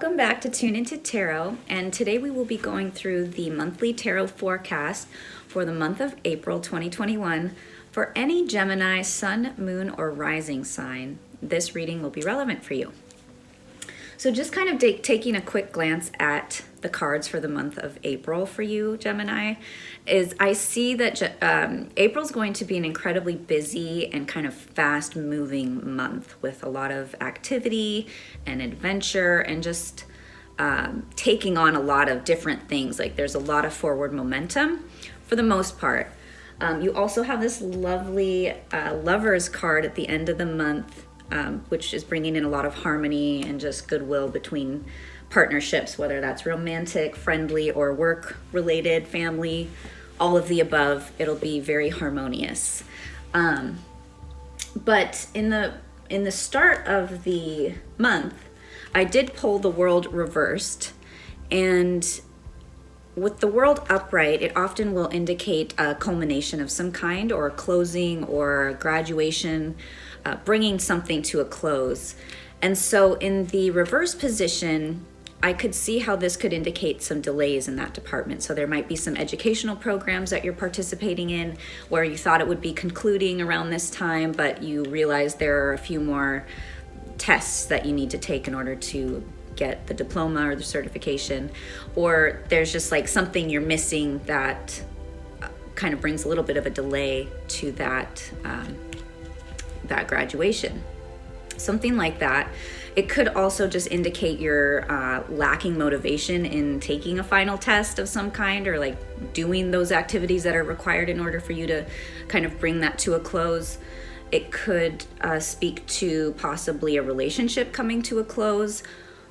Welcome back to Tune Into Tarot, and today we will be going through the monthly tarot forecast for the month of April 2021 for any Gemini, Sun, Moon, or Rising sign. This reading will be relevant for you. So just kind of taking a quick glance at the cards for the month of April for you, Gemini, is I see that April's going to be an incredibly busy and kind of fast-moving month with a lot of activity and adventure and just taking on a lot of different things. Like there's a lot of forward momentum for the most part. You also have this lovely Lovers card at the end of the month, which is bringing in a lot of harmony and just goodwill between partnerships, whether that's romantic, friendly, or work-related, family, all of the above. It'll be very harmonious. But in the start of the month, I did pull the World reversed, and with the World upright, it often will indicate a culmination of some kind, or a closing, or a graduation, bringing something to a close. And so in the reverse position, I could see how this could indicate some delays in that department. So there might be some educational programs that you're participating in where you thought it would be concluding around this time, but you realize there are a few more tests that you need to take in order to get the diploma or the certification, or there's just like something you're missing that kind of brings a little bit of a delay to that graduation. Something like that. It could also just indicate you're lacking motivation in taking a final test of some kind, or like doing those activities that are required in order for you to kind of bring that to a close. It could speak to possibly a relationship coming to a close,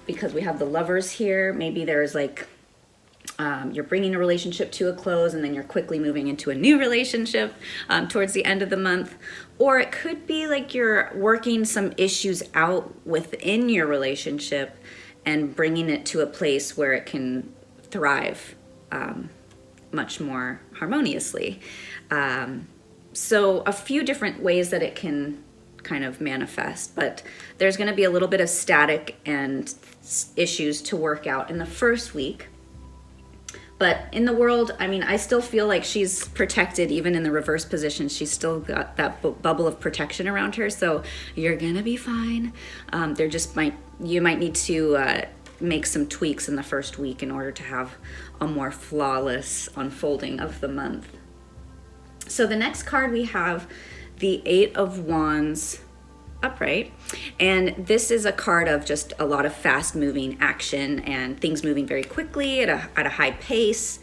because we have the Lovers here. Maybe there's like you're bringing a relationship to a close and then you're quickly moving into a new relationship towards the end of the month. Or it could be like you're working some issues out within your relationship and bringing it to a place where it can thrive much more harmoniously. So a few different ways that it can kind of manifest, but there's going to be a little bit of static and issues to work out in the first week. But in the World, I mean, I still feel like she's protected even in the reverse position. She's still got that bubble of protection around her, so you're gonna be fine. You might need to make some tweaks in the first week in order to have a more flawless unfolding of the month. So the next card we have the Eight of Wands upright, and this is a card of just a lot of fast moving action and things moving very quickly at a high pace.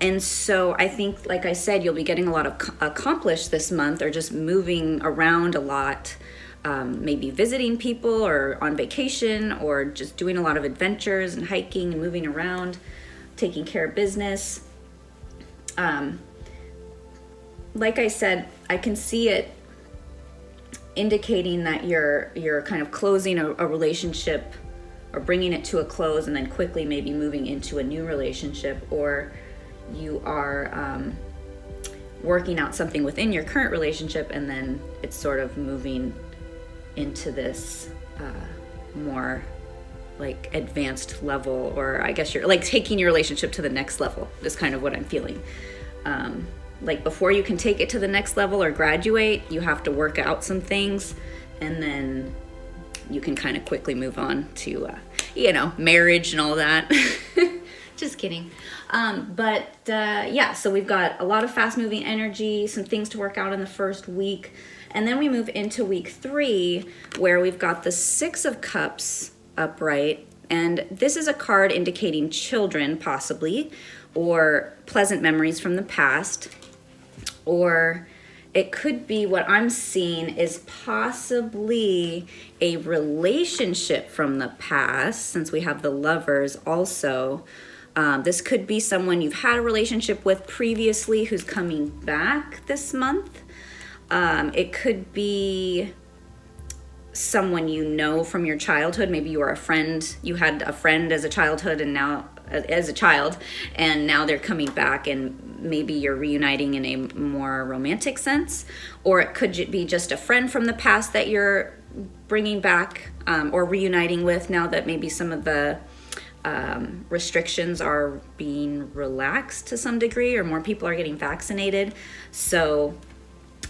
And so I think, like I said, you'll be getting a lot of accomplished this month, or just moving around a lot, maybe visiting people or on vacation, or just doing a lot of adventures and hiking and moving around, taking care of business. Like I said, I can see it indicating that you're kind of closing a relationship or bringing it to a close and then quickly maybe moving into a new relationship, or you are working out something within your current relationship and then it's sort of moving into this more like advanced level, or I guess you're like taking your relationship to the next level is kind of what I'm feeling. Like before you can take it to the next level or graduate, you have to work out some things, and then you can kind of quickly move on to, marriage and all that. Just kidding. Yeah, so we've got a lot of fast moving energy, some things to work out in the first week. And then we move into week 3, where we've got the Six of Cups upright. And this is a card indicating children, possibly, or pleasant memories from the past. Or it could be, what I'm seeing is possibly a relationship from the past, since we have the Lovers also. This could be someone you've had a relationship with previously who's coming back this month. It could be someone you know from your childhood. Maybe you had a friend as a childhood, and now as a child, and now they're coming back, and maybe you're reuniting in a more romantic sense. Or it could be just a friend from the past that you're bringing back or reuniting with, now that maybe some of the restrictions are being relaxed to some degree, or more people are getting vaccinated. So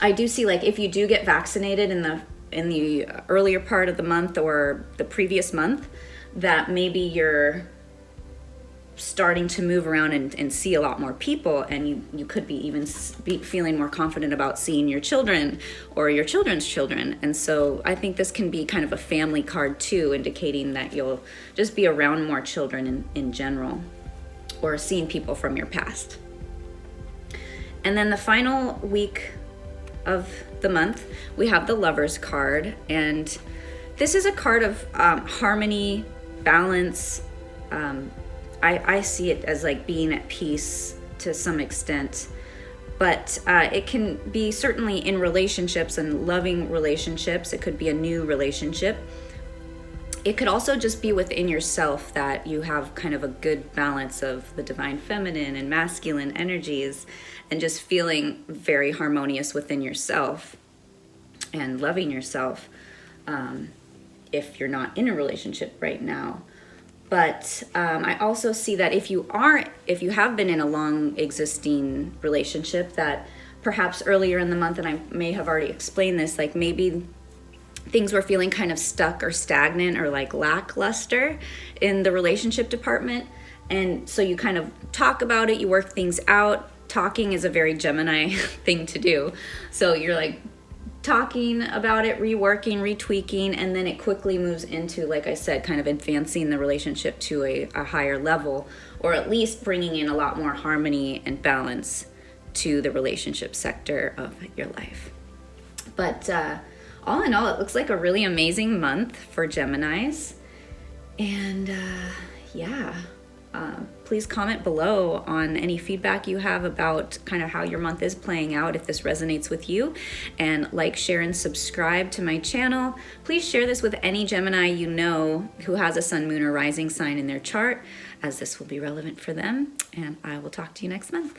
I do see, like, if you do get vaccinated in the earlier part of the month or the previous month, that maybe you're starting to move around and see a lot more people, and you could be even feeling more confident about seeing your children or your children's children. And so I think this can be kind of a family card too, indicating that you'll just be around more children in general, or seeing people from your past. And then the final week of the month, we have the Lovers card, and this is a card of harmony, balance. I see it as like being at peace to some extent, but it can be certainly in relationships and loving relationships. It could be a new relationship. It could also just be within yourself, that you have kind of a good balance of the divine feminine and masculine energies, and just feeling very harmonious within yourself and loving yourself, if you're not in a relationship right now. But I also see that if you have been in a long existing relationship, that perhaps earlier in the month, and I may have already explained this, like maybe things were feeling kind of stuck or stagnant or like lackluster in the relationship department. And so you kind of talk about it, you work things out. Talking is a very Gemini thing to do. So you're like talking about it, reworking, retweaking, and then it quickly moves into, like I said, kind of advancing the relationship to a higher level, or at least bringing in a lot more harmony and balance to the relationship sector of your life. But all in all, it looks like a really amazing month for Geminis. And please comment below on any feedback you have about kind of how your month is playing out, if this resonates with you. And like, share, and subscribe to my channel. Please share this with any Gemini you know who has a sun, moon, or rising sign in their chart, as this will be relevant for them. And I will talk to you next month.